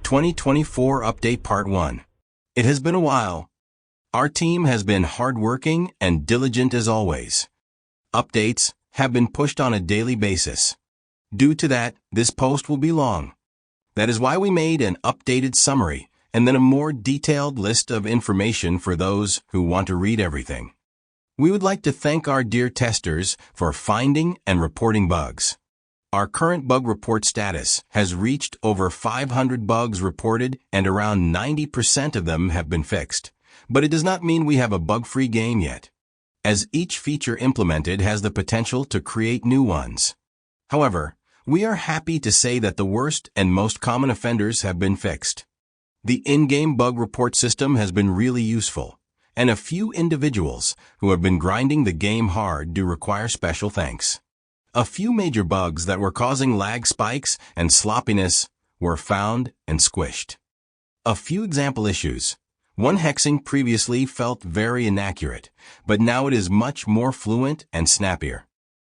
2024 Update Part 1. It has been a while. Our team has been hardworking and diligent as always. Updates have been pushed on a daily basis. Due to that, this post will be long. That is why we made an updated summary and then a more detailed list of information for those who want to read everything. We would like to thank our dear testers for finding and reporting bugs. Our current bug report status has reached over 500 bugs reported and around 90% of them have been fixed. But it does not mean we have a bug-free game yet, as each feature implemented has the potential to create new ones. However, we are happy to say that the worst and most common offenders have been fixed. The in-game bug report system has been really useful, and a few individuals who have been grinding the game hard do require special thanks. A few major bugs that were causing lag spikes and sloppiness were found and squished. A few example issues. One hexing previously felt very inaccurate, but now it is much more fluent and snappier.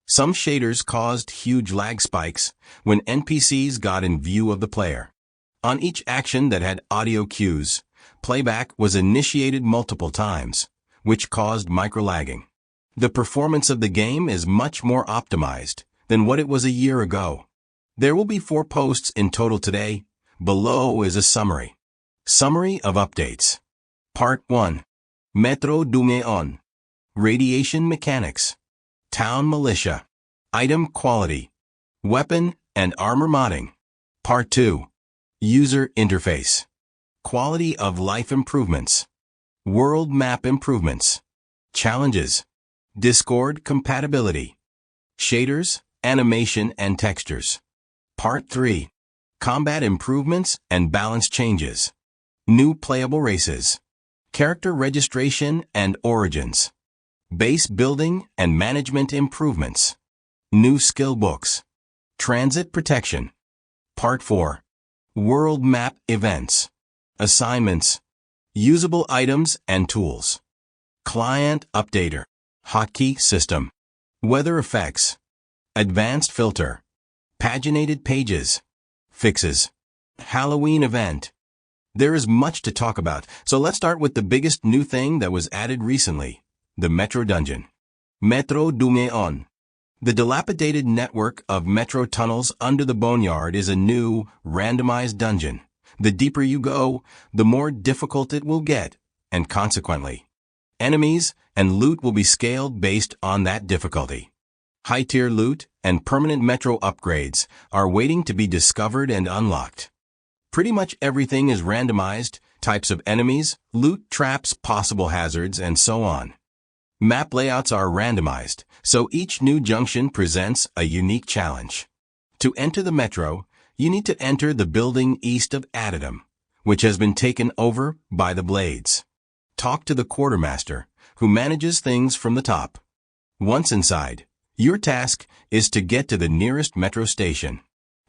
Some shaders caused huge lag spikes when NPCs got in view of the player. On each action that had audio cues, playback was initiated multiple times, which caused microlagging. The performance of the game is much more optimized than what it was a year ago. There will be 4 posts in total today. Below is a summary. Summary of updates. Part 1. Metro Dumeon. Radiation mechanics. Town militia. Item quality. Weapon and armor modding. Part 2. User interface. Quality of life improvements. World map improvements. Challenges. Discord compatibility. Shaders, animation and textures. Part 3. Combat improvements and balance changes. New playable races. Character registration and origins. Base building and management improvements. New skill books. Transit protection. Part 4. World map events. Assignments. Usable items and tools. Client updater. Hotkey system. Weather effects. Advanced filter. Paginated pages. Fixes. Halloween event. There is much to talk about, so let's start with the biggest new thing that was added recently, the Metro Dungeon. Metro Dumeon. The dilapidated network of metro tunnels under the boneyard is a new, randomized dungeon. The deeper you go, the more difficult it will get, and consequently, enemies and loot will be scaled based on that difficulty. High-tier loot and permanent metro upgrades are waiting to be discovered and unlocked. Pretty much everything is randomized, types of enemies, loot traps, possible hazards, and so on. Map layouts are randomized, so each new junction presents a unique challenge. To enter the metro, you need to enter the building east of Addendum, which has been taken over by the Blades. Talk to the quartermaster, who manages things from the top. Once inside, your task is to get to the nearest metro station.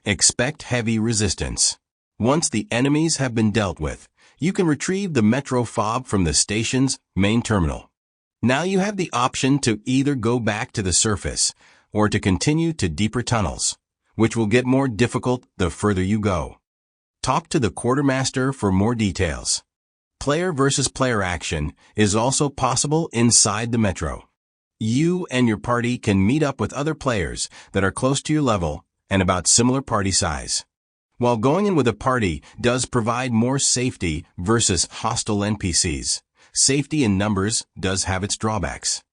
Expect heavy resistance. Once the enemies have been dealt with, you can retrieve the metro fob from the station's main terminal. Now you have the option to either go back to the surface or to continue to deeper tunnels, which will get more difficult the further you go. Talk to the quartermaster for more details. Player versus player action is also possible inside the metro. You and your party can meet up with other players that are close to your level and about similar party size. While going in with a party does provide more safety versus hostile NPCs, safety in numbers does have its drawbacks.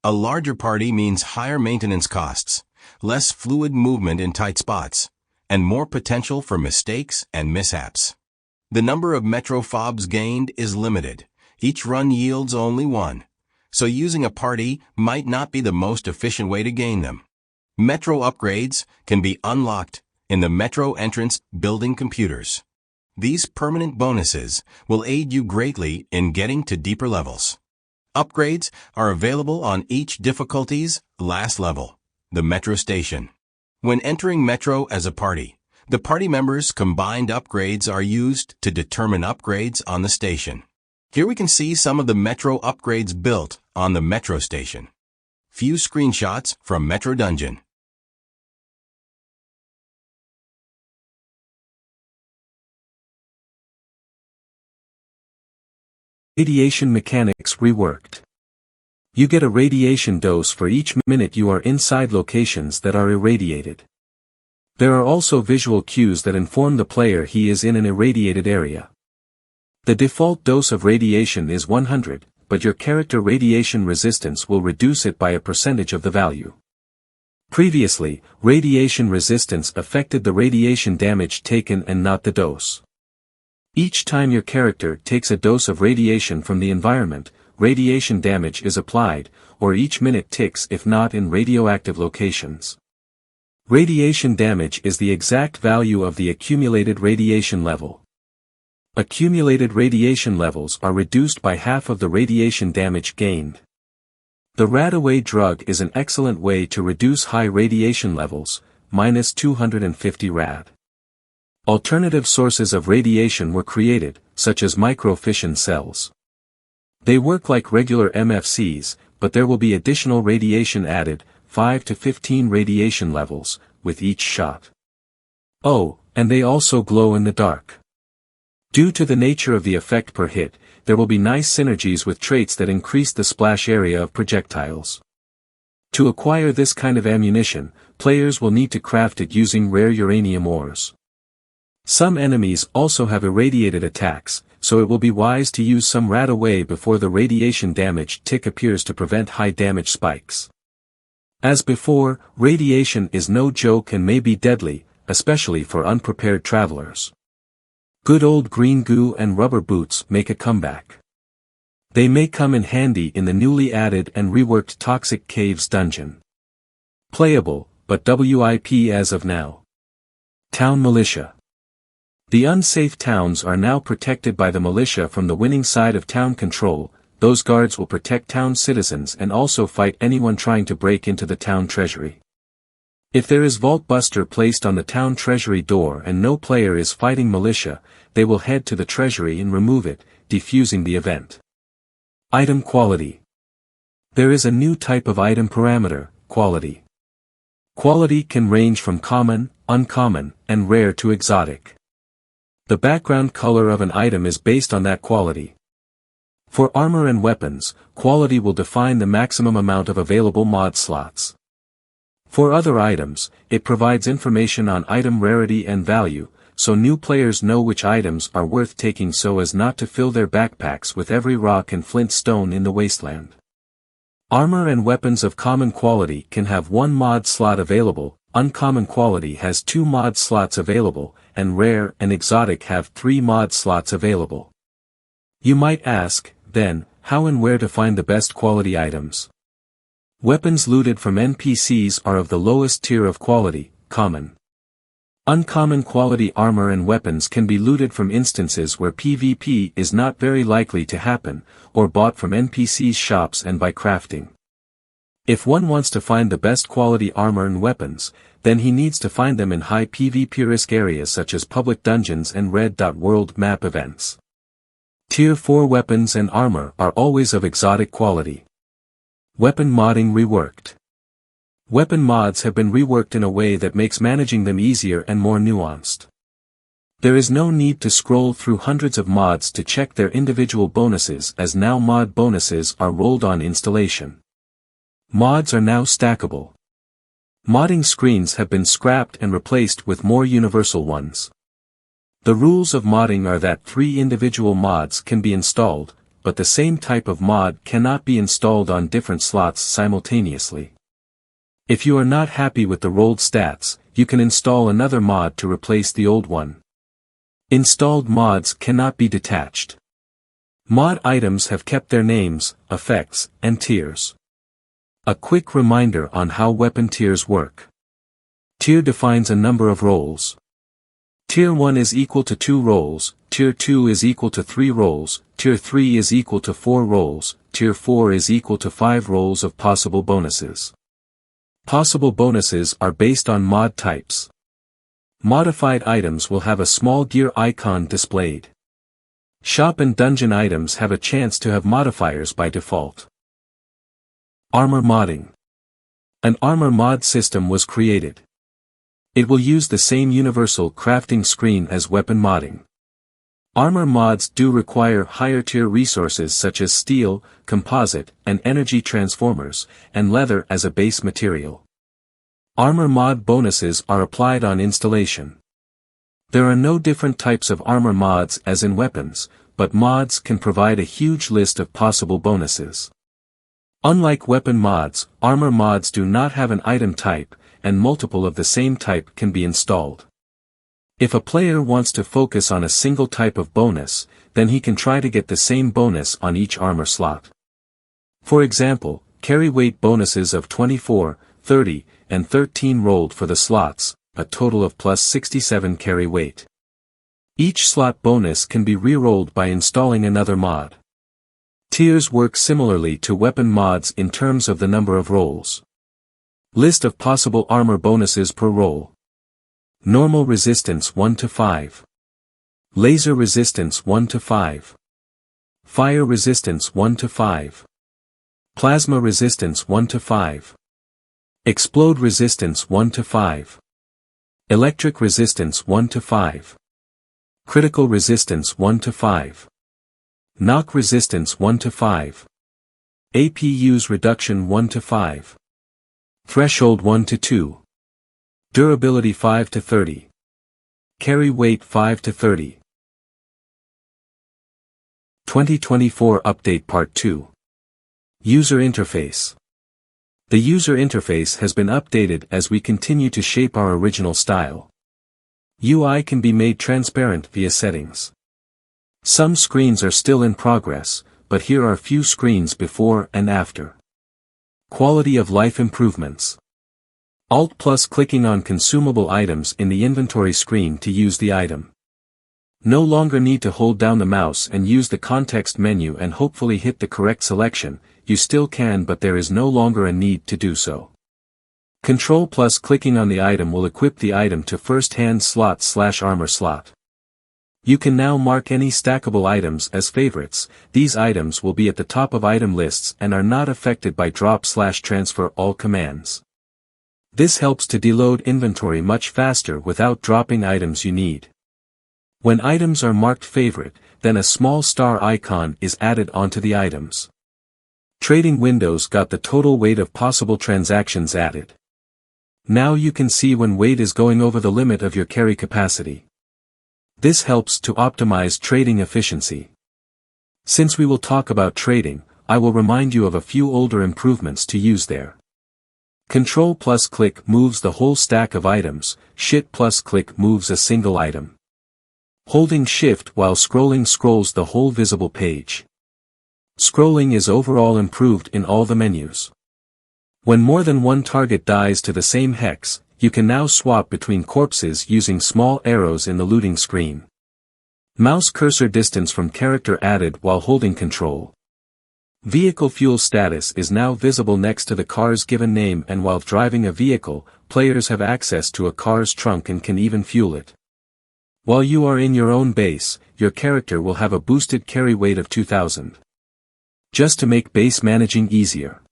A larger party means higher maintenance costs, less fluid movement in tight spots, and more potential for mistakes and mishaps. The number of metro fobs gained is limited. Each run yields only 1, so using a party might not be the most efficient way to gain them. Metro upgrades can be unlocked in the metro entrance building computers. These permanent bonuses will aid you greatly in getting to deeper levels. Upgrades are available on each difficulty's last level, the metro station. When entering metro as a party, the party members' combined upgrades are used to determine upgrades on the station. Here we can see some of the metro upgrades built on the metro station. Few screenshots from Metro Dungeon. Radiation mechanics reworked. You get a radiation dose for each minute you are inside locations that are irradiated. There are also visual cues that inform the player he is in an irradiated area. The default dose of radiation is 100, but your character radiation resistance will reduce it by a percentage of the value. Previously, radiation resistance affected the radiation damage taken and not the dose. Each time your character takes a dose of radiation from the environment, radiation damage is applied, or each minute ticks if not in radioactive locations. Radiation damage is the exact value of the accumulated radiation level. Accumulated radiation levels are reduced by half of the radiation damage gained. The Radaway drug is an excellent way to reduce high radiation levels, minus 250 rad. Alternative sources of radiation were created, such as microfission cells. They work like regular MFCs, but there will be additional radiation added, 5 to 15 radiation levels, with each shot. Oh, and they also glow in the dark. Due to the nature of the effect per hit, there will be nice synergies with traits that increase the splash area of projectiles. To acquire this kind of ammunition, players will need to craft it using rare uranium ores. Some enemies also have irradiated attacks, so it will be wise to use some Radaway before the radiation damage tick appears to prevent high damage spikes. As before, radiation is no joke and may be deadly, especially for unprepared travelers. Good old green goo and rubber boots make a comeback. They may come in handy in the newly added and reworked Toxic Caves dungeon. Playable, but WIP as of now. Town Militia. The unsafe towns are now protected by the militia from the winning side of town control. Those guards will protect town citizens and also fight anyone trying to break into the town treasury. If there is Vault Buster placed on the town treasury door and no player is fighting militia, they will head to the treasury and remove it, defusing the event. Item quality. There is a new type of item parameter, quality. Quality can range from common, uncommon, and rare to exotic. The background color of an item is based on that quality. For armor and weapons, quality will define the maximum amount of available mod slots. For other items, it provides information on item rarity and value, so new players know which items are worth taking so as not to fill their backpacks with every rock and flint stone in the wasteland. Armor and weapons of common quality can have 1 mod slot available, uncommon quality has 2 mod slots available, and rare and exotic have 3 mod slots available. You might ask, then, how and where to find the best quality items? Weapons looted from NPCs are of the lowest tier of quality, common. Uncommon quality armor and weapons can be looted from instances where PvP is not very likely to happen, or bought from NPCs' shops and by crafting. If one wants to find the best quality armor and weapons, then he needs to find them in high PvP risk areas such as public dungeons and red.world map events. Tier 4 weapons and armor are always of exotic quality. Weapon modding reworked. Weapon mods have been reworked in a way that makes managing them easier and more nuanced. There is no need to scroll through hundreds of mods to check their individual bonuses as now mod bonuses are rolled on installation. Mods are now stackable. Modding screens have been scrapped and replaced with more universal ones. The rules of modding are that 3 individual mods can be installed, but the same type of mod cannot be installed on different slots simultaneously. If you are not happy with the rolled stats, you can install another mod to replace the old one. Installed mods cannot be detached. Mod items have kept their names, effects, and tiers. A quick reminder on how weapon tiers work. Tier defines a number of rolls. Tier 1 is equal to 2 rolls, Tier 2 is equal to 3 rolls, Tier 3 is equal to 4 rolls, Tier 4 is equal to 5 rolls of possible bonuses. Possible bonuses are based on mod types. Modified items will have a small gear icon displayed. Shop and dungeon items have a chance to have modifiers by default. Armor modding. An armor mod system was created. It will use the same universal crafting screen as weapon modding. Armor mods do require higher-tier resources such as steel, composite, and energy transformers, and leather as a base material. Armor mod bonuses are applied on installation. There are no different types of armor mods as in weapons, but mods can provide a huge list of possible bonuses. Unlike weapon mods, armor mods do not have an item type, and multiple of the same type can be installed. If a player wants to focus on a single type of bonus, then he can try to get the same bonus on each armor slot. For example, carry weight bonuses of 24, 30, and 13 rolled for the slots, a total of plus 67 carry weight. Each slot bonus can be re-rolled by installing another mod. Tiers work similarly to weapon mods in terms of the number of rolls. List of possible armor bonuses per roll. Normal resistance 1 to 5. Laser resistance 1 to 5. Fire resistance 1 to 5. Plasma resistance 1 to 5. Explode resistance 1 to 5. Electric resistance 1 to 5. Critical resistance 1 to 5. Knock resistance 1 to 5. APU's reduction 1 to 5. Threshold 1 to 2. Durability 5 to 30. Carry weight 5 to 30. 2024 Update Part 2. User Interface. The user interface has been updated as we continue to shape our original style. UI can be made transparent via settings. Some screens are still in progress, but here are few screens before and after. Quality of life improvements. Alt plus clicking on consumable items in the inventory screen to use the item. No longer need to hold down the mouse and use the context menu and hopefully hit the correct selection, you still can, but there is no longer a need to do so. Control plus clicking on the item will equip the item to first-hand slot/armor slot. You can now mark any stackable items as favorites. These items will be at the top of item lists and are not affected by drop/transfer all commands. This helps to deload inventory much faster without dropping items you need. When items are marked favorite, then a small star icon is added onto the items. Trading windows got the total weight of possible transactions added. Now you can see when weight is going over the limit of your carry capacity. This helps to optimize trading efficiency. Since we will talk about trading, I will remind you of a few older improvements to use there. Control plus click moves the whole stack of items, Shift plus click moves a single item. Holding Shift while scrolling scrolls the whole visible page. Scrolling is overall improved in all the menus. When more than one target dies to the same hex, you can now swap between corpses using small arrows in the looting screen. Mouse cursor distance from character added while holding Control. Vehicle fuel status is now visible next to the car's given name, and while driving a vehicle, players have access to a car's trunk and can even fuel it. While you are in your own base, your character will have a boosted carry weight of 2000. Just to make base managing easier.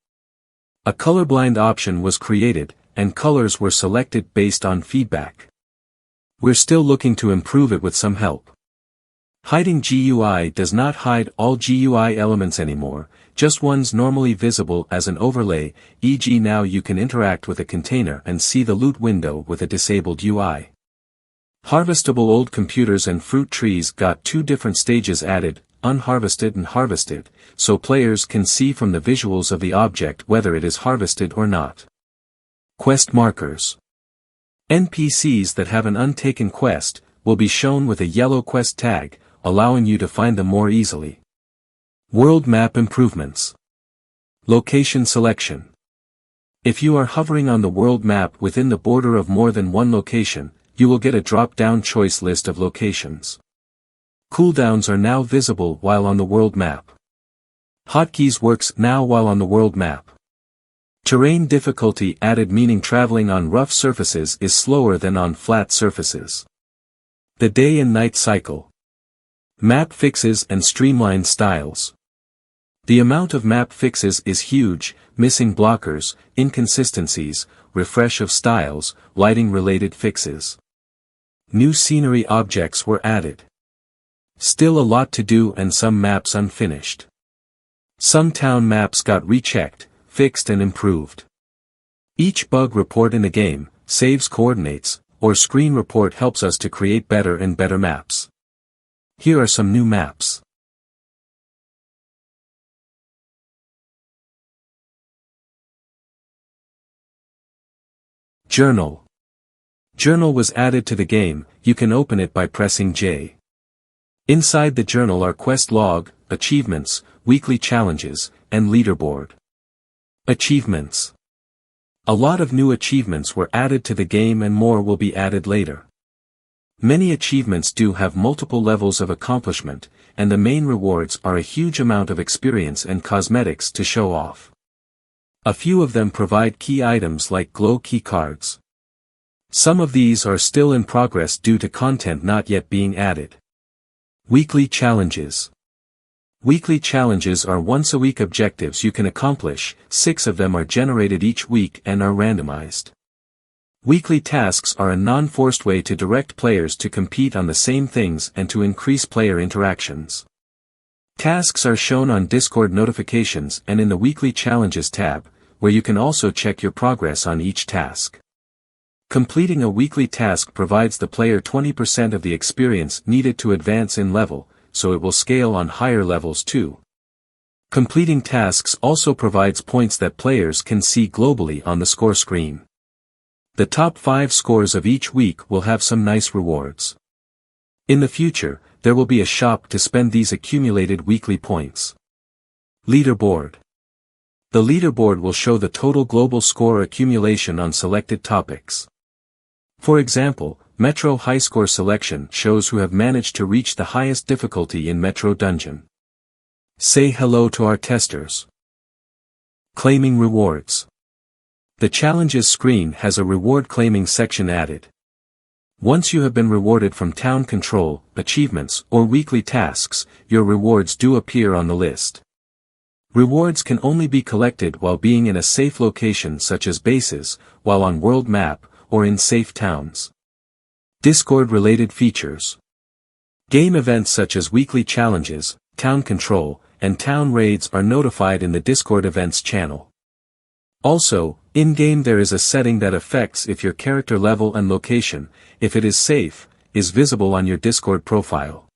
A colorblind option was created, and colors were selected based on feedback. We're still looking to improve it with some help. Hiding GUI does not hide all GUI elements anymore, just ones normally visible as an overlay, e.g. now you can interact with a container and see the loot window with a disabled UI. Harvestable old computers and fruit trees got two different stages added, unharvested and harvested, so players can see from the visuals of the object whether it is harvested or not. Quest markers. NPCs that have an untaken quest will be shown with a yellow quest tag, allowing you to find them more easily. World map improvements. Location selection. If you are hovering on the world map within the border of more than one location, you will get a drop-down choice list of locations. Cooldowns are now visible while on the world map. Hotkeys works now while on the world map. Terrain difficulty added, meaning traveling on rough surfaces is slower than on flat surfaces. The day and night cycle. Map fixes and streamlined styles. The amount of map fixes is huge, missing blockers, inconsistencies, refresh of styles, lighting related fixes. New scenery objects were added. Still a lot to do and some maps unfinished. Some town maps got rechecked, fixed and improved. Each bug report in a game, saves coordinates, or screen report helps us to create better and better maps. Here are some new maps. Journal. Journal was added to the game, you can open it by pressing J. Inside the journal are quest log, achievements, weekly challenges, and leaderboard. Achievements. A lot of new achievements were added to the game and more will be added later. Many achievements do have multiple levels of accomplishment, and the main rewards are a huge amount of experience and cosmetics to show off. A few of them provide key items like glow key cards. Some of these are still in progress due to content not yet being added. Weekly challenges. Weekly challenges are once-a-week objectives you can accomplish, 6 of them are generated each week and are randomized. Weekly tasks are a non-forced way to direct players to compete on the same things and to increase player interactions. Tasks are shown on Discord notifications and in the Weekly Challenges tab, where you can also check your progress on each task. Completing a weekly task provides the player 20% of the experience needed to advance in level, so it will scale on higher levels too. Completing tasks also provides points that players can see globally on the score screen. The top 5 scores of each week will have some nice rewards. In the future, there will be a shop to spend these accumulated weekly points. Leaderboard. The leaderboard will show the total global score accumulation on selected topics. For example, Metro High Score Selection shows who have managed to reach the highest difficulty in Metro Dungeon. Say hello to our testers. Claiming rewards. The challenges screen has a reward claiming section added. Once you have been rewarded from town control, achievements, or weekly tasks, your rewards do appear on the list. Rewards can only be collected while being in a safe location such as bases, while on world map, or in safe towns. Discord-related features. Game events such as weekly challenges, town control, and town raids are notified in the Discord events channel. Also, in-game there is a setting that affects if your character level and location, if it is safe, is visible on your Discord profile.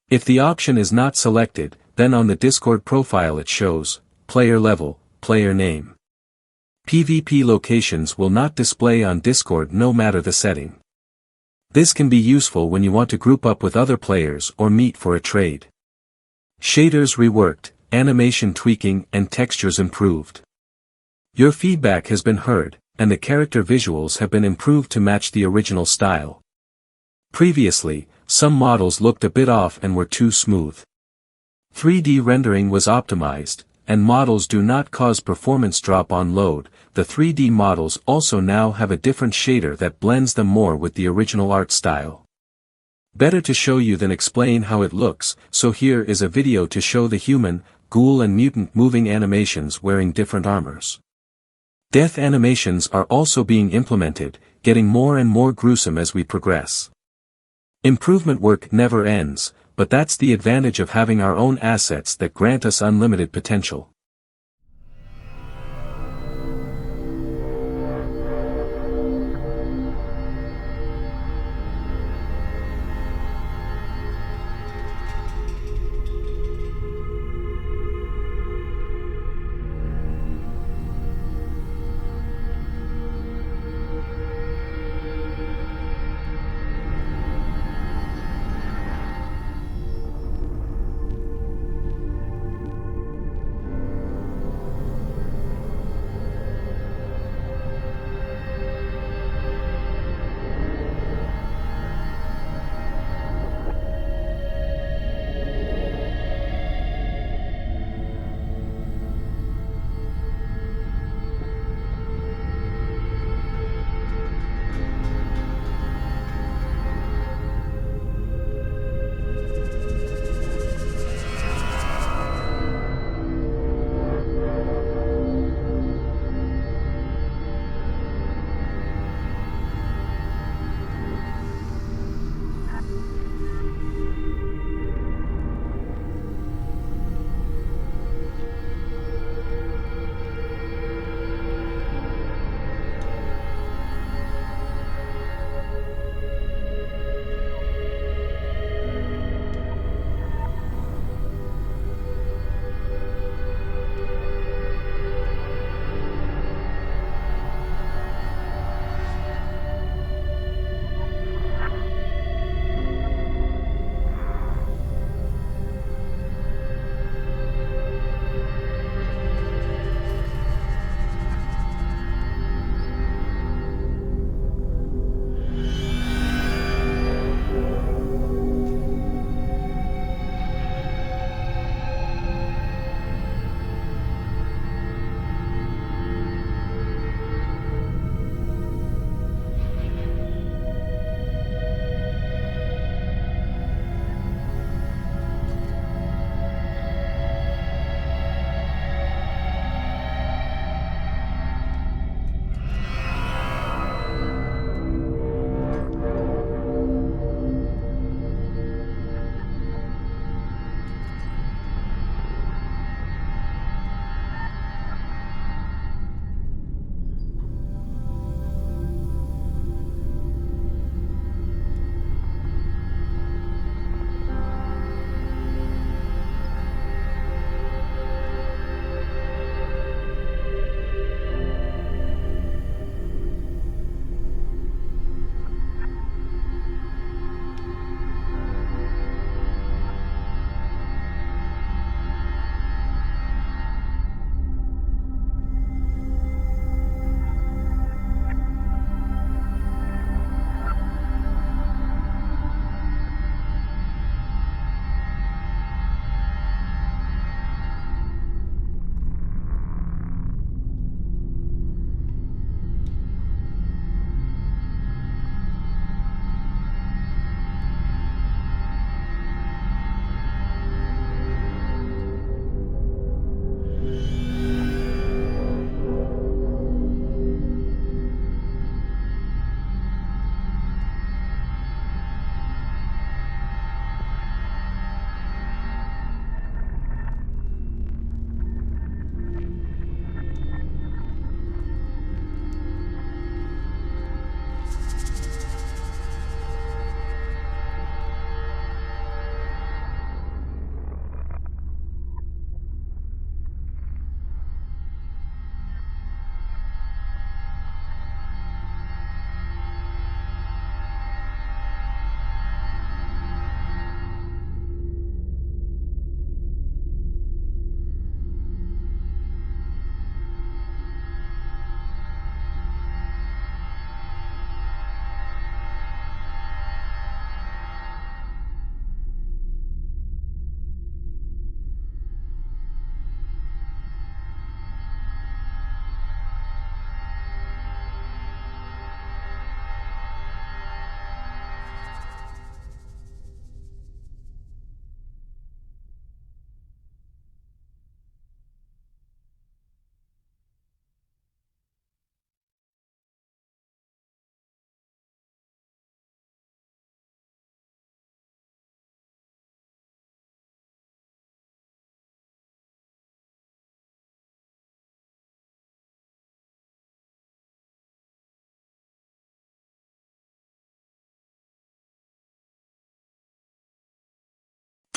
If the option is not selected, then on the Discord profile it shows, player level, player name. PvP locations will not display on Discord no matter the setting. This can be useful when you want to group up with other players or meet for a trade. Shaders reworked, animation tweaking and textures improved. Your feedback has been heard, and the character visuals have been improved to match the original style. Previously, some models looked a bit off and were too smooth. 3D rendering was optimized, and models do not cause performance drop on load. The 3D models also now have a different shader that blends them more with the original art style. Better to show you than explain how it looks, so here is a video to show the human, ghoul and mutant moving animations wearing different armors. Death animations are also being implemented, getting more and more gruesome as we progress. Improvement work never ends, but that's the advantage of having our own assets that grant us unlimited potential.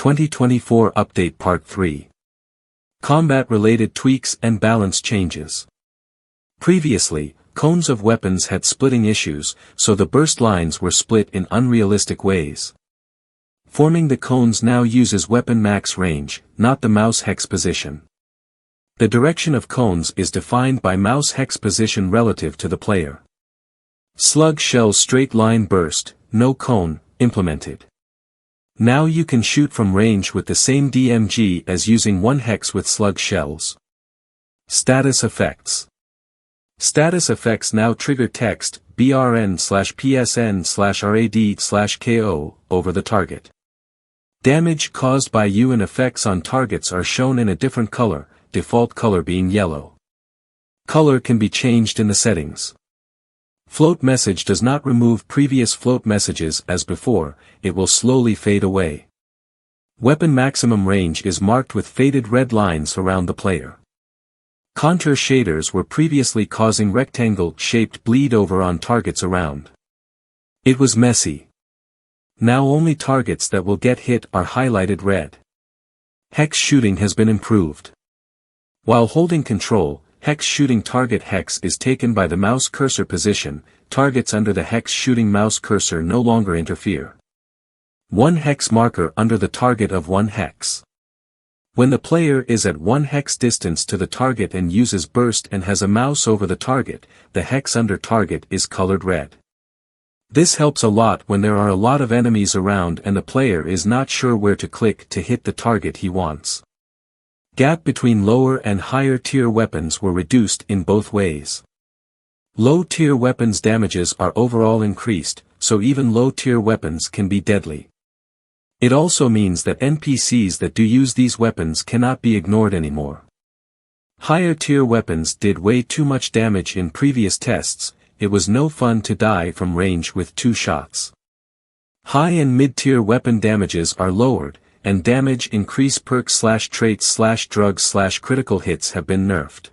2024 Update Part 3. Combat-related tweaks and balance changes. Previously, cones of weapons had splitting issues, so the burst lines were split in unrealistic ways. Forming the cones now uses weapon max range, not the mouse hex position. The direction of cones is defined by mouse hex position relative to the player. Slug shell straight line burst, no cone, implemented. Now you can shoot from range with the same DMG as using one hex with slug shells. Status effects. Status effects now trigger text, BRN/PSN/RAD/KO, over the target. Damage caused by you and effects on targets are shown in a different color, default color being yellow. Color can be changed in the settings. Float message does not remove previous float messages as before, it will slowly fade away. Weapon maximum range is marked with faded red lines around the player. Contour shaders were previously causing rectangle-shaped bleed over on targets around. It was messy. Now only targets that will get hit are highlighted red. Hex shooting has been improved. While holding control, hex shooting target hex is taken by the mouse cursor position, targets under the hex shooting mouse cursor no longer interfere. One hex marker under the target of one hex. When the player is at one hex distance to the target and uses burst and has a mouse over the target, the hex under target is colored red. This helps a lot when there are a lot of enemies around and the player is not sure where to click to hit the target he wants. Gap between lower and higher tier weapons were reduced in both ways. Low tier weapons damages are overall increased, so even low tier weapons can be deadly. It also means that NPCs that do use these weapons cannot be ignored anymore. Higher tier weapons did way too much damage in previous tests, it was no fun to die from range with 2 shots. High and mid-tier weapon damages are lowered, and damage increase perks/traits/drugs/critical hits have been nerfed.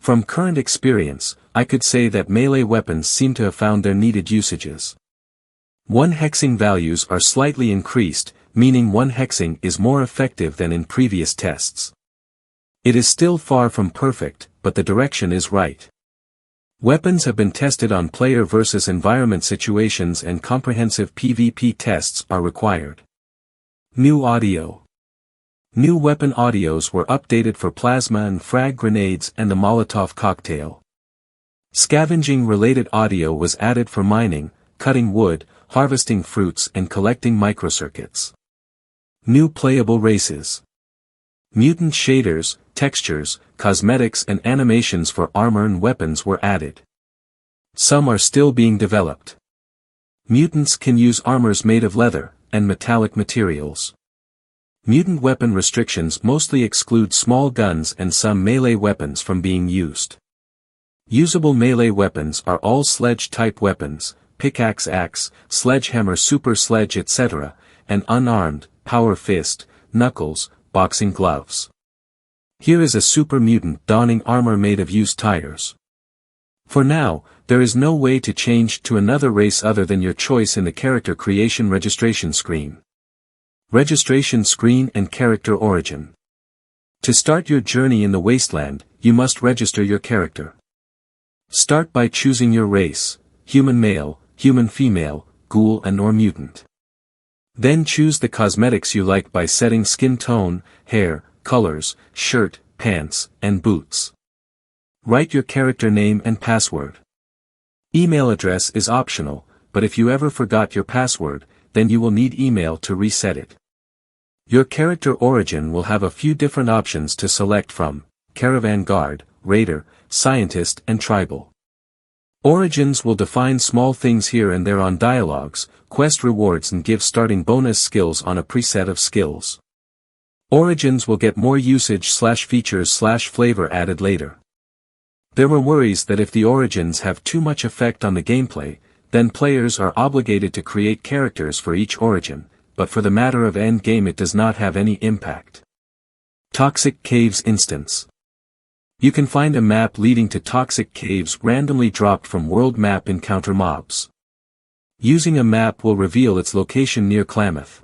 From current experience, I could say that melee weapons seem to have found their needed usages. 1 hexing values are slightly increased, meaning 1 hexing is more effective than in previous tests. It is still far from perfect, but the direction is right. Weapons have been tested on player versus environment situations and comprehensive PvP tests are required. New audio. New weapon audios were updated for plasma and frag grenades and the Molotov cocktail. Scavenging-related audio was added for mining, cutting wood, harvesting fruits and collecting microcircuits. New playable races. Mutant shaders, textures, cosmetics and animations for armor and weapons were added. Some are still being developed. Mutants can use armors made of leather and metallic materials. Mutant weapon restrictions mostly exclude small guns and some melee weapons from being used. Usable melee weapons are all sledge-type weapons, pickaxe, axe, sledgehammer, super sledge, etc., and unarmed, power fist, knuckles, boxing gloves. Here is a super mutant donning armor made of used tires. For now, there is no way to change to another race other than your choice in the character creation registration screen. Registration screen and character origin. To start your journey in the wasteland, you must register your character. Start by choosing your race, human male, human female, ghoul and/or mutant. Then choose the cosmetics you like by setting skin tone, hair, colors, shirt, pants, and boots. Write your character name and password. Email address is optional, but if you ever forgot your password, then you will need email to reset it. Your character origin will have a few different options to select from: Caravan Guard, Raider, Scientist and Tribal. Origins will define small things here and there on dialogues, quest rewards and give starting bonus skills on a preset of skills. Origins will get more usage/features/flavor added later. There were worries that if the origins have too much effect on the gameplay, then players are obligated to create characters for each origin, but for the matter of endgame it does not have any impact. Toxic Caves Instance. You can find a map leading to toxic caves randomly dropped from world map encounter mobs. Using a map will reveal its location near Klamath.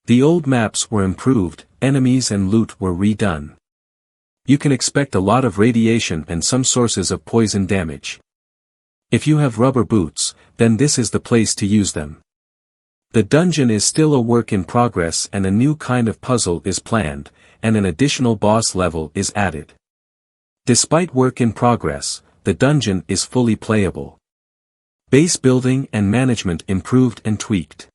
The old maps were improved, enemies and loot were redone. You can expect a lot of radiation and some sources of poison damage. If you have rubber boots, then this is the place to use them. The dungeon is still a work in progress and a new kind of puzzle is planned, and an additional boss level is added. Despite work in progress, the dungeon is fully playable. Base building and management improved and tweaked.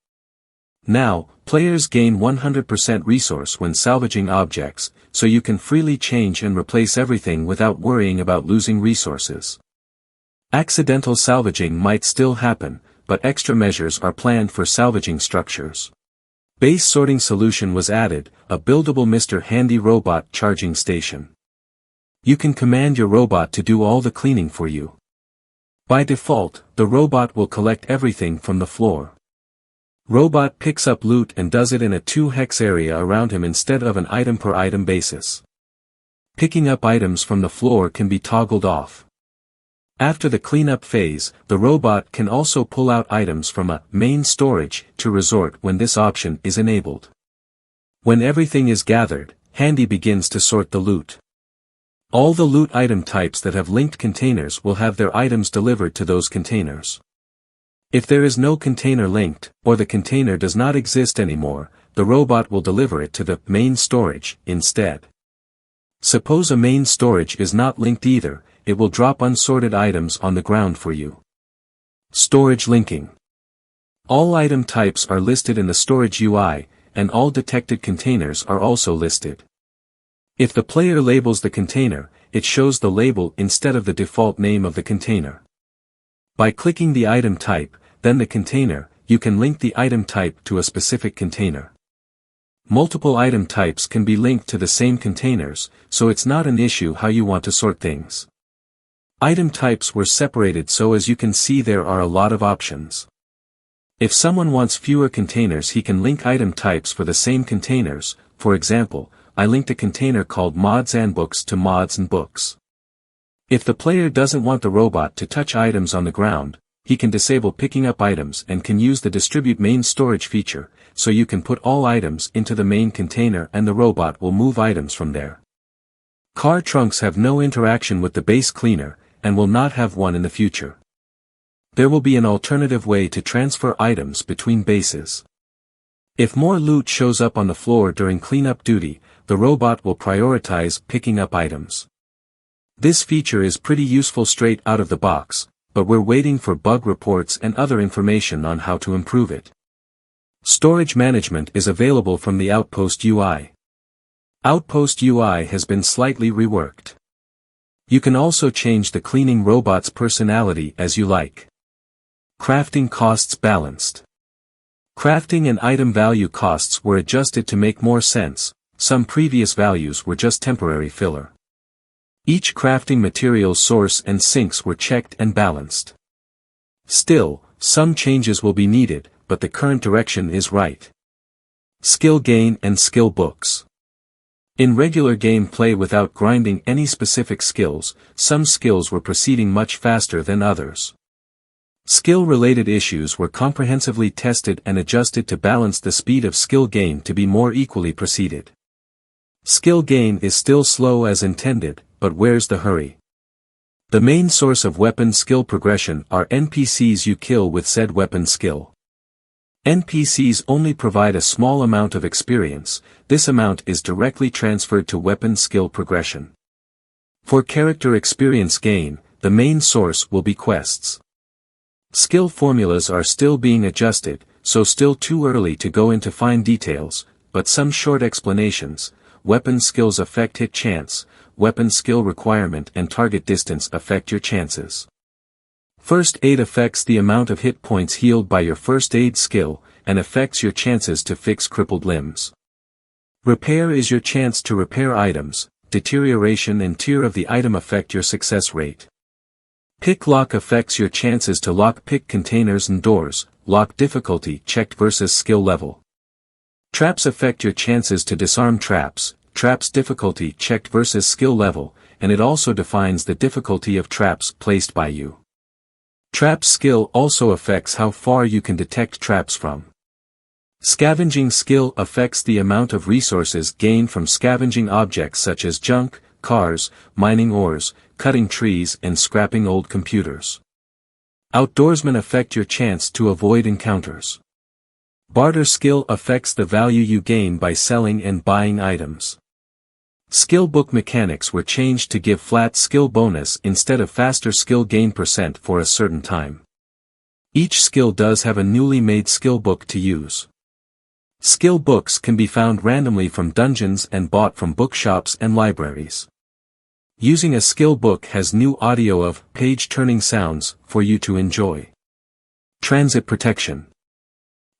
Now, players gain 100% resource when salvaging objects, so you can freely change and replace everything without worrying about losing resources. Accidental salvaging might still happen, but extra measures are planned for salvaging structures. Base sorting solution was added, a buildable Mr. Handy robot charging station. You can command your robot to do all the cleaning for you. By default, the robot will collect everything from the floor. Robot picks up loot and does it in a 2-hex area around him instead of an item-per-item basis. Picking up items from the floor can be toggled off. After the cleanup phase, the robot can also pull out items from a main storage to resort when this option is enabled. When everything is gathered, Handy begins to sort the loot. All the loot item types that have linked containers will have their items delivered to those containers. If there is no container linked, or the container does not exist anymore, the robot will deliver it to the main storage instead. Suppose a main storage is not linked either, it will drop unsorted items on the ground for you. Storage linking. All item types are listed in the storage UI, and all detected containers are also listed. If the player labels the container, it shows the label instead of the default name of the container. By clicking the item type, then the container, you can link the item type to a specific container. Multiple item types can be linked to the same containers, so it's not an issue how you want to sort things. Item types were separated so as you can see there are a lot of options. If someone wants fewer containers he can link item types for the same containers. For example, I linked a container called mods and books to mods and books. If the player doesn't want the robot to touch items on the ground, he can disable picking up items and can use the distribute main storage feature, so you can put all items into the main container and the robot will move items from there. Car trunks have no interaction with the base cleaner, and will not have one in the future. There will be an alternative way to transfer items between bases. If more loot shows up on the floor during cleanup duty, the robot will prioritize picking up items. This feature is pretty useful straight out of the box, but we're waiting for bug reports and other information on how to improve it. Storage management is available from the Outpost UI. Outpost UI has been slightly reworked. You can also change the cleaning robot's personality as you like. Crafting costs balanced. Crafting and item value costs were adjusted to make more sense, some previous values were just temporary filler. Each crafting material's source and sinks were checked and balanced. Still, some changes will be needed, but the current direction is right. Skill gain and skill books. In regular gameplay without grinding any specific skills, some skills were proceeding much faster than others. Skill-related issues were comprehensively tested and adjusted to balance the speed of skill gain to be more equally proceeded. Skill gain is still slow as intended, but where's the hurry? The main source of weapon skill progression are NPCs you kill with said weapon skill. NPCs only provide a small amount of experience, this amount is directly transferred to weapon skill progression. For character experience gain, the main source will be quests. Skill formulas are still being adjusted, so still too early to go into fine details, but some short explanations. Weapon skills affect hit chance, weapon skill requirement and target distance affect your chances. First aid affects the amount of hit points healed by your first aid skill, and affects your chances to fix crippled limbs. Repair is your chance to repair items, deterioration and tier of the item affect your success rate. Pick lock affects your chances to lock pick containers and doors, lock difficulty checked versus skill level. Traps affect your chances to disarm traps, traps difficulty checked versus skill level, and it also defines the difficulty of traps placed by you. Trap skill also affects how far you can detect traps from. Scavenging skill affects the amount of resources gained from scavenging objects such as junk, cars, mining ores, cutting trees and scrapping old computers. Outdoorsmen affect your chance to avoid encounters. Barter skill affects the value you gain by selling and buying items. Skill book mechanics were changed to give flat skill bonus instead of faster skill gain % for a certain time. Each skill does have a newly made skill book to use. Skill books can be found randomly from dungeons and bought from bookshops and libraries. Using a skill book has new audio of page-turning sounds for you to enjoy. Transit protection.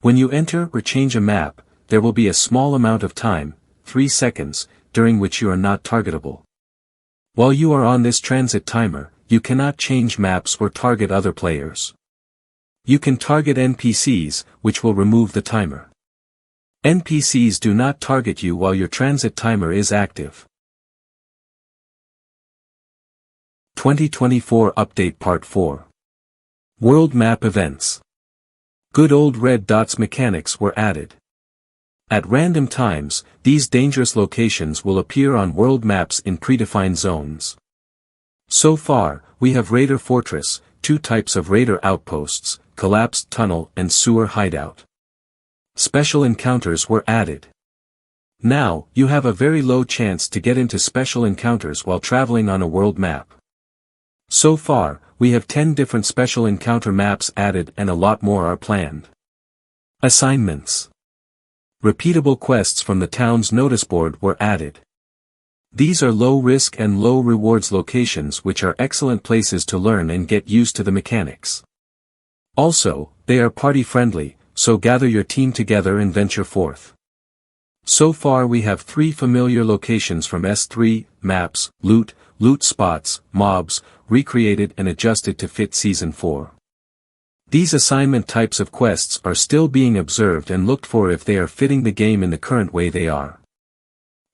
When you enter or change a map, there will be a small amount of time, 3 seconds, during which you are not targetable. While you are on this transit timer, you cannot change maps or target other players. You can target NPCs, which will remove the timer. NPCs do not target you while your transit timer is active. 2024 Update Part 4. World Map Events. Good old red dots mechanics were added. At random times, these dangerous locations will appear on world maps in predefined zones. So far, we have Raider Fortress, 2 types of Raider outposts, collapsed tunnel and sewer hideout. Special encounters were added. Now, you have a very low chance to get into special encounters while traveling on a world map. So far, we have 10 different special encounter maps added and a lot more are planned. Assignments. Repeatable quests from the town's notice board were added. These are low risk and low rewards locations which are excellent places to learn and get used to the mechanics. Also, they are party friendly, so gather your team together and venture forth. So far we have 3 familiar locations from S3, maps, loot spots, mobs, recreated and adjusted to fit Season 4. These assignment types of quests are still being observed and looked for if they are fitting the game in the current way they are.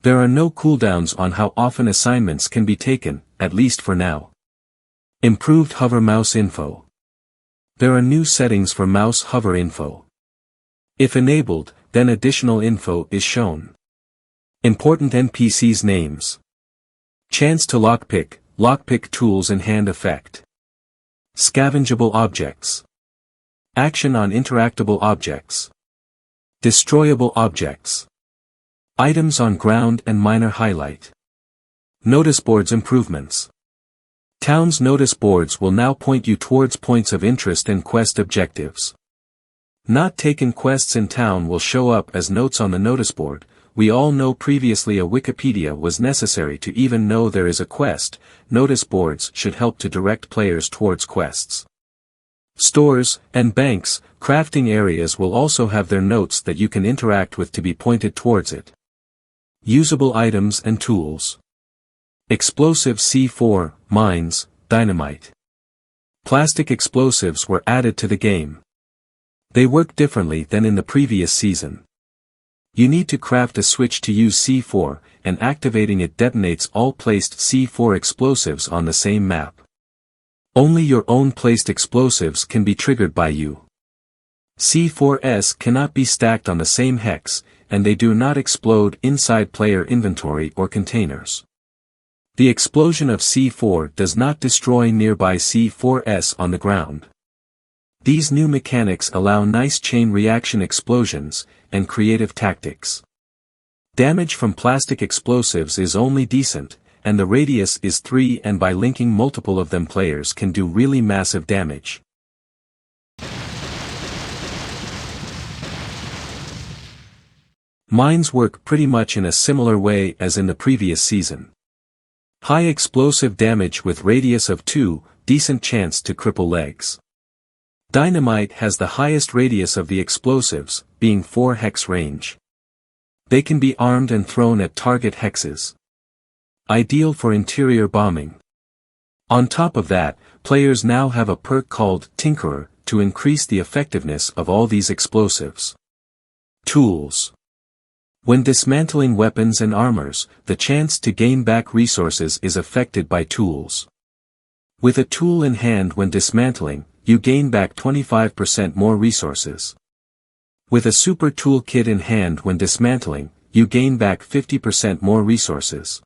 There are no cooldowns on how often assignments can be taken, at least for now. Improved hover mouse info. There are new settings for mouse hover info. If enabled, then additional info is shown. Important NPCs names. Chance to lockpick tools and hand effect. Scavengeable objects. Action on interactable objects. Destroyable objects. Items on ground and minor highlight. Notice boards improvements. Town's notice boards will now point you towards points of interest and quest objectives. Not taken quests in town will show up as notes on the notice board. We all know previously a Wikipedia was necessary to even know there is a quest. Notice boards should help to direct players towards quests. Stores and banks, crafting areas will also have their notes that you can interact with to be pointed towards it. Usable items and tools. Explosive C4, mines, dynamite. Plastic explosives were added to the game. They work differently than in the previous season. You need to craft a switch to use C4, and activating it detonates all placed C4 explosives on the same map. Only your own placed explosives can be triggered by you. C4s cannot be stacked on the same hex, and they do not explode inside player inventory or containers. The explosion of C4 does not destroy nearby C4s on the ground. These new mechanics allow nice chain reaction explosions, and creative tactics. Damage from plastic explosives is only decent, and the radius is 3 and by linking multiple of them players can do really massive damage. Mines work pretty much in a similar way as in the previous season. High explosive damage with radius of 2, decent chance to cripple legs. Dynamite has the highest radius of the explosives, being 4 hex range. They can be armed and thrown at target hexes. Ideal for interior bombing. On top of that, players now have a perk called Tinkerer to increase the effectiveness of all these explosives. Tools. When dismantling weapons and armors, the chance to gain back resources is affected by tools. With a tool in hand when dismantling, you gain back 25% more resources. With a super toolkit in hand when dismantling, you gain back 50% more resources.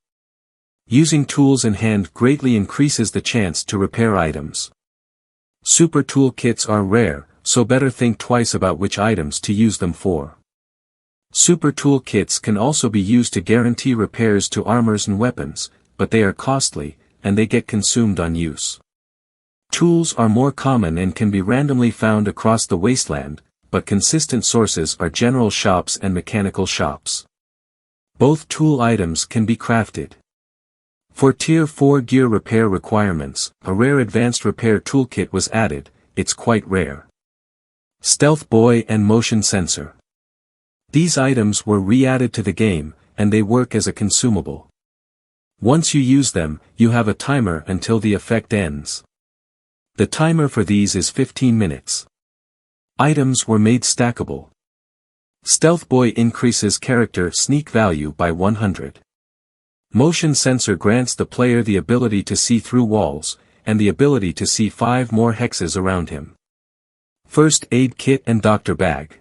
Using tools in hand greatly increases the chance to repair items. Super toolkits are rare, so better think twice about which items to use them for. Super toolkits can also be used to guarantee repairs to armors and weapons, but they are costly, and they get consumed on use. Tools are more common and can be randomly found across the wasteland, but consistent sources are general shops and mechanical shops. Both tool items can be crafted. For Tier 4 gear repair requirements, a rare advanced repair toolkit was added. It's quite rare. Stealth Boy and Motion Sensor. These items were re-added to the game, and they work as a consumable. Once you use them, you have a timer until the effect ends. The timer for these is 15 minutes. Items were made stackable. Stealth Boy increases character sneak value by 100. Motion Sensor grants the player the ability to see through walls, and the ability to see 5 more hexes around him. First Aid Kit and Doctor Bag.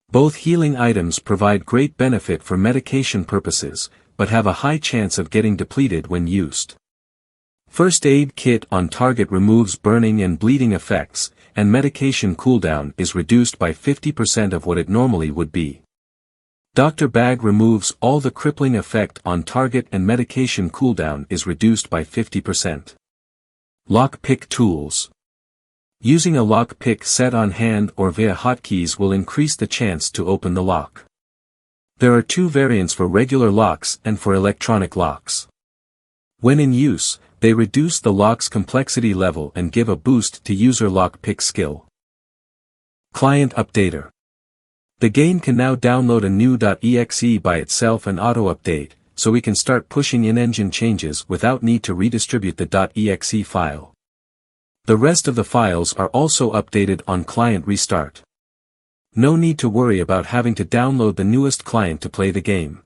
Both healing items provide great benefit for medication purposes, but have a high chance of getting depleted when used. First Aid Kit on target removes burning and bleeding effects, and medication cooldown is reduced by 50% of what it normally would be. Doctor Bag removes all the crippling effect on target and medication cooldown is reduced by 50%. Lockpick Tools. Using a lockpick set on hand or via hotkeys will increase the chance to open the lock. There are 2 variants for regular locks and for electronic locks. When in use, they reduce the lock's complexity level and give a boost to user lockpick skill. Client Updater. The game can now download a new .exe by itself and auto-update, so we can start pushing in-engine changes without need to redistribute the .exe file. The rest of the files are also updated on client restart. No need to worry about having to download the newest client to play the game.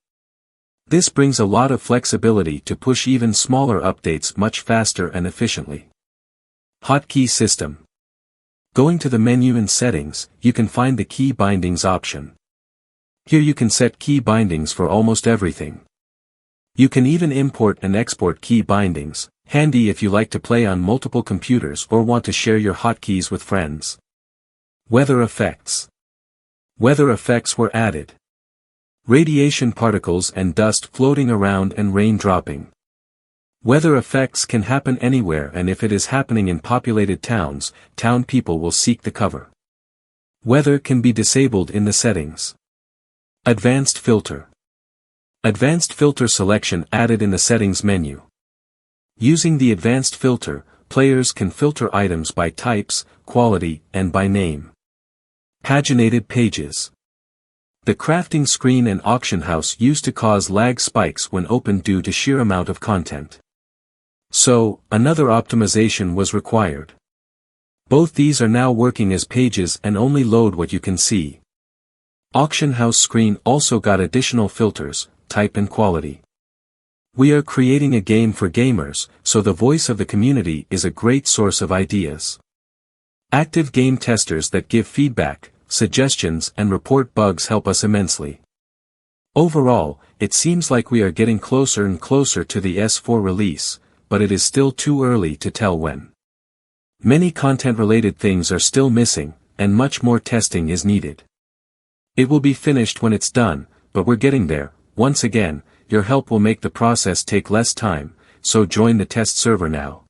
This brings a lot of flexibility to push even smaller updates much faster and efficiently. Hotkey System. Going to the menu in Settings, you can find the Key Bindings option. Here you can set key bindings for almost everything. You can even import and export key bindings, handy if you like to play on multiple computers or want to share your hotkeys with friends. Weather Effects. Weather effects were added. Radiation particles and dust floating around and rain dropping. Weather effects can happen anywhere, and if it is happening in populated towns, town people will seek the cover. Weather can be disabled in the settings. Advanced Filter. Advanced Filter selection added in the Settings menu. Using the Advanced Filter, players can filter items by types, quality, and by name. Paginated Pages. The crafting screen and auction house used to cause lag spikes when opened due to sheer amount of content. So, another optimization was required. Both these are now working as pages and only load what you can see. Auction house screen also got additional filters, type and quality. We are creating a game for gamers, so the voice of the community is a great source of ideas. Active game testers that give feedback, suggestions and report bugs help us immensely. Overall, it seems like we are getting closer and closer to the S4 release, but it is still too early to tell when. Many content-related things are still missing, and much more testing is needed. It will be finished when it's done, but we're getting there. Once again, your help will make the process take less time, so join the test server now.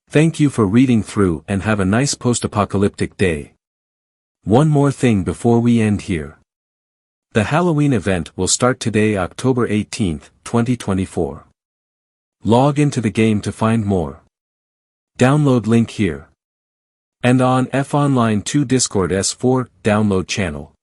Thank you for reading through and have a nice post-apocalyptic day. One more thing before we end here. The Halloween event will start today, October 18, 2024. Log into the game to find more. Download link here. And on FOnline2 Discord S4 download channel.